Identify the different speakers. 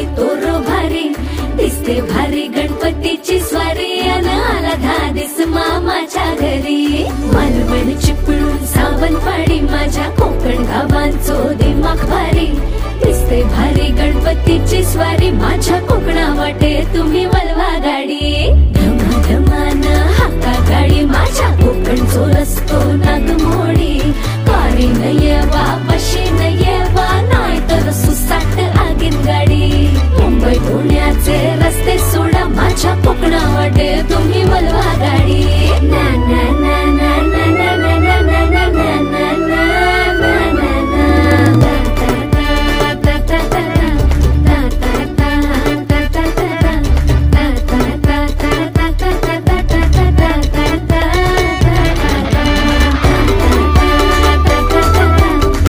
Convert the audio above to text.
Speaker 1: बाई तोरो भारी दिसते भारी गणपतीची स्वारी अन आला धादिस मामाच्या घरी मालवण चिपळूण सावंतवाडी माझ्या कोकण गावांचो दिमाग भारी दिसते भारी गणपतीची स्वारी माझ्या